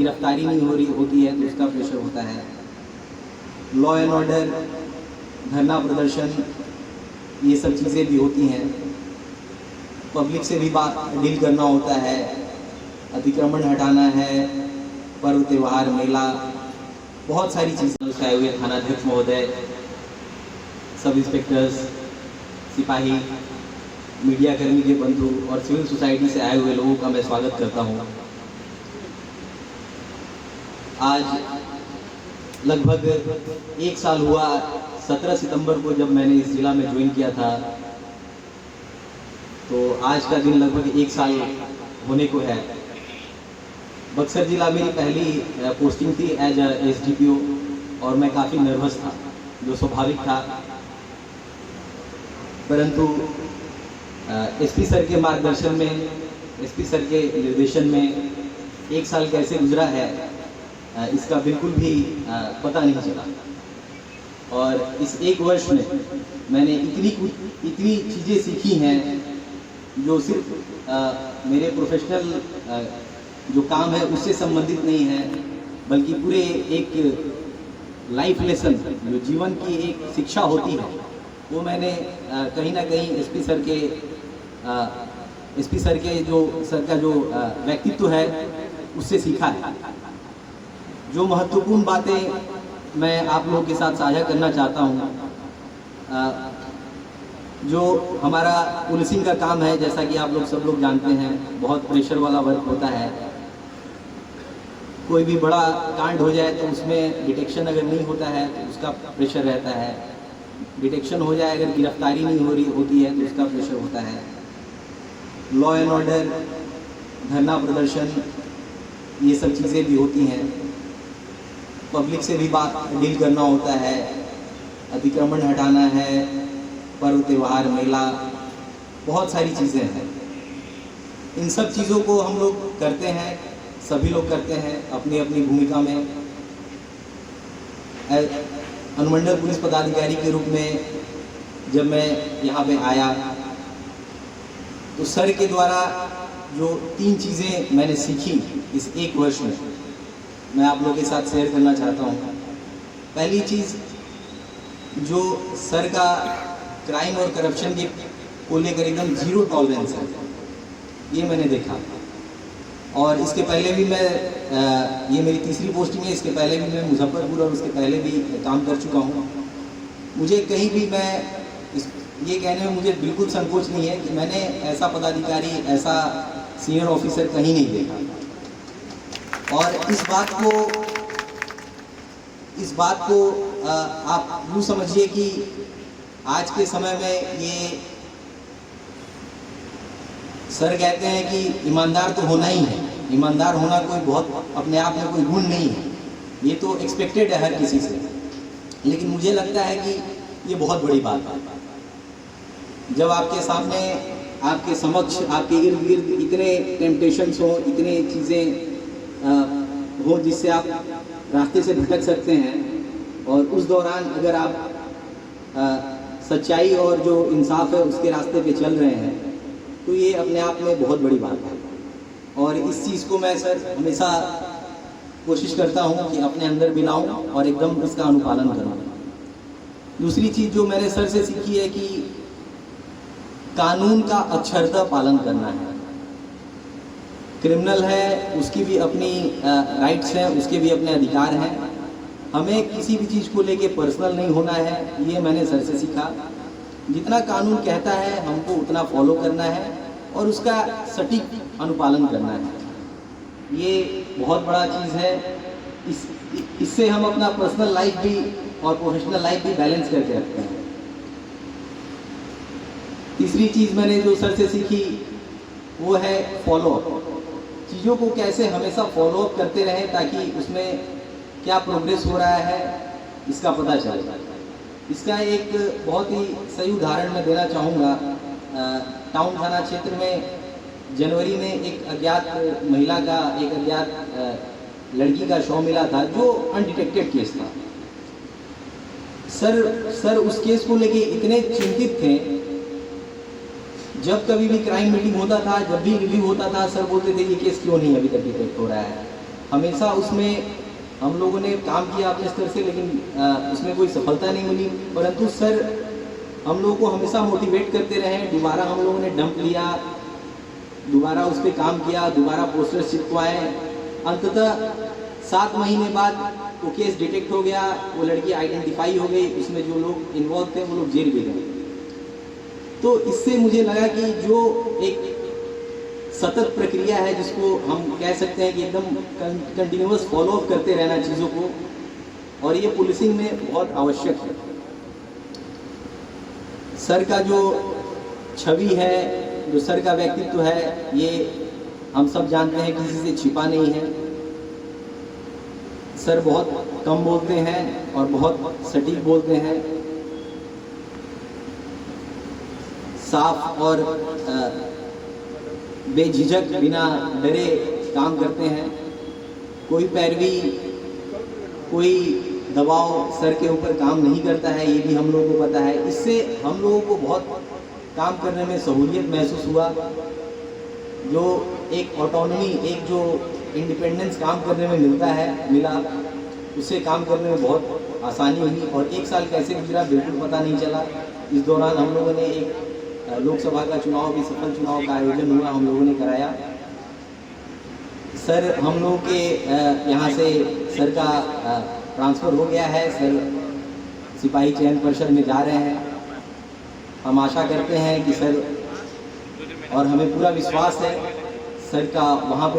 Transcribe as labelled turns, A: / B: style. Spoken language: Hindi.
A: गिरफ्तारी नहीं हो रही होती है तो उसका प्रेशर होता है। लॉ एंड ऑर्डर, धरना प्रदर्शन, ये सब चीज़ें भी होती हैं। पब्लिक से भी डील करना होता है, अतिक्रमण हटाना है, पर्व त्यौहार, मेला, बहुत सारी चीज़ें से आए हुए थानाध्यक्ष महोदय, सब इंस्पेक्टर्स, सिपाही, मीडिया कर्मी के बंधु और सिविल सोसाइटी से आए हुए लोगों का मैं स्वागत करता हूँ। आज लगभग 1 साल हुआ, 17 सितंबर को जब मैंने इस जिला में ज्वाइन किया था, तो आज का दिन लगभग 1 साल होने को है। बक्सर जिला मेरी पहली पोस्टिंग थी एज SDPO और मैं काफ़ी नर्वस था, जो स्वाभाविक था, परंतु SP सर के मार्गदर्शन में, SP सर के निर्देशन में 1 साल कैसे गुजरा है इसका बिल्कुल भी पता नहीं चला। और इस 1 वर्ष में मैंने इतनी चीज़ें सीखी हैं जो सिर्फ मेरे प्रोफेशनल जो काम है उससे संबंधित नहीं है, बल्कि पूरे एक लाइफ लेसन, जो जीवन की एक शिक्षा होती है, वो मैंने कहीं ना कहीं SP सर का जो व्यक्तित्व है उससे सीखा है। जो महत्वपूर्ण बातें मैं आप लोगों के साथ साझा करना चाहता हूँ, जो हमारा पुलिसिंग का काम है, जैसा कि आप लोग सब लोग जानते हैं, बहुत प्रेशर वाला वर्क होता है। कोई भी बड़ा कांड हो जाए तो उसमें डिटेक्शन अगर नहीं होता है तो उसका प्रेशर रहता है। डिटेक्शन हो जाए, अगर गिरफ्तारी नहीं हो रही होती है तो उसका प्रेशर होता है। लॉ एंड ऑर्डर, धरना प्रदर्शन, ये सब चीज़ें भी होती हैं। पब्लिक से भी डील करना होता है, अतिक्रमण हटाना है, पर्व त्यौहार, मेला, बहुत सारी चीज़ें हैं। इन सब चीज़ों को हम लोग करते हैं, सभी लोग करते हैं अपनी अपनी भूमिका में। अनुमंडल पुलिस पदाधिकारी के रूप में जब मैं यहाँ पे आया तो सर के द्वारा जो 3 चीज़ें मैंने सीखी इस 1 वर्ष में, मैं आप लोगों के साथ शेयर करना चाहता हूँ। पहली चीज़, जो सर का क्राइम और करप्शन के को लेकर एकदम 0 टॉलरेंस है, ये मैंने देखा। और इसके पहले भी मैं ये मेरी तीसरी पोस्टिंग है, इसके पहले भी मैं मुजफ्फरपुर और उसके पहले भी काम कर चुका हूँ। मुझे कहीं भी ये कहने में मुझे बिल्कुल संकोच नहीं है कि मैंने ऐसा पदाधिकारी, ऐसा सीनियर ऑफिसर कहीं नहीं देखा। और इस बात को आप यूँ समझिए कि आज के समय में ये सर कहते हैं कि ईमानदार तो होना ही है, ईमानदार होना कोई बहुत अपने आप में कोई गुण नहीं है, ये तो एक्सपेक्टेड है हर किसी से। लेकिन मुझे लगता है कि ये बहुत बड़ी बात है जब आपके सामने, आपके समक्ष, आपके इर्द गिर्द इतने टेम्पटेशंस हो, इतने चीज़ें हो जिससे आप रास्ते से भटक सकते हैं, और उस दौरान अगर आप सच्चाई और जो इंसाफ है उसके रास्ते पे चल रहे हैं, तो ये अपने आप में बहुत बड़ी बात है। और इस चीज़ को मैं सर हमेशा कोशिश करता हूँ कि अपने अंदर भी लाऊं और एकदम इसका अनुपालन करूँ। दूसरी चीज़ जो मैंने सर से सीखी है कि कानून का अक्षरतः पालन करना है। क्रिमिनल है, उसकी भी अपनी राइट्स हैं, उसके भी अपने अधिकार हैं। हमें किसी भी चीज़ को लेके पर्सनल नहीं होना है, ये मैंने सर से सीखा। जितना कानून कहता है हमको उतना फॉलो करना है और उसका सटीक अनुपालन करना है। ये बहुत बड़ा चीज़ है। इससे हम अपना पर्सनल लाइफ भी और प्रोफेशनल लाइफ भी बैलेंस करके रखते हैं। तीसरी चीज़ मैंने जो सर से सीखी वो है फॉलोअप। चीज़ों को कैसे हमेशा फॉलोअप करते रहें ताकि उसमें क्या प्रोग्रेस हो रहा है इसका पता चले। इसका एक बहुत ही सही उदाहरण मैं देना चाहूँगा। टाउन थाना क्षेत्र में जनवरी में एक अज्ञात महिला का, एक अज्ञात लड़की का शव मिला था जो अनडिटेक्टेड केस था। सर उस केस को लेके इतने चिंतित थे। जब कभी भी क्राइम मीटिंग होता था, जब भी रिव्यू होता था, सर बोलते थे ये केस क्यों नहीं अभी तक डिटेक्ट हो रहा है। हमेशा उसमें हम लोगों ने काम किया अपने स्तर से, लेकिन उसमें कोई सफलता नहीं मिली। परंतु सर हम लोगों को हमेशा मोटिवेट करते रहे। दोबारा हम लोगों ने डंप लिया, दोबारा उस पर काम किया, दोबारा पोस्टर्स चिपकवाए। अंततः 7 महीने बाद वो केस डिटेक्ट हो गया, वो लड़की आइडेंटिफाई हो गई, उसमें जो लोग इन्वॉल्व थे वो लोग जेल भी गए। तो इससे मुझे लगा कि जो एक सतत प्रक्रिया है, जिसको हम कह सकते हैं कि एकदम कंटिन्यूअस फॉलो अप करते रहना चीज़ों को, और ये पुलिसिंग में बहुत आवश्यक है। सर का जो छवि है, जो सर का व्यक्तित्व है, ये हम सब जानते हैं, किसी से छिपा नहीं है। सर बहुत कम बोलते हैं और बहुत सटीक बोलते हैं, साफ और बेझिझक बिना डरे काम करते हैं। कोई पैरवी, कोई दबाव सर के ऊपर काम नहीं करता है, ये भी हम लोगों को पता है। इससे हम लोगों को बहुत काम करने में सहूलियत महसूस हुआ। जो एक ऑटोनॉमी, एक जो इंडिपेंडेंस काम करने में मिला, उससे काम करने में बहुत आसानी हुई। और 1 साल कैसे गुजरा बिल्कुल पता नहीं चला। इस दौरान हम लोगों ने एक लोकसभा का चुनाव भी, सफल चुनाव का आयोजन हुआ, हम लोगों ने कराया। सर हम लोग के यहाँ से सर का ट्रांसफ़र हो गया है, सर सिपाही चयन परिषद में जा रहे हैं। हम आशा करते हैं कि सर, और हमें पूरा विश्वास है सर का वहाँ पे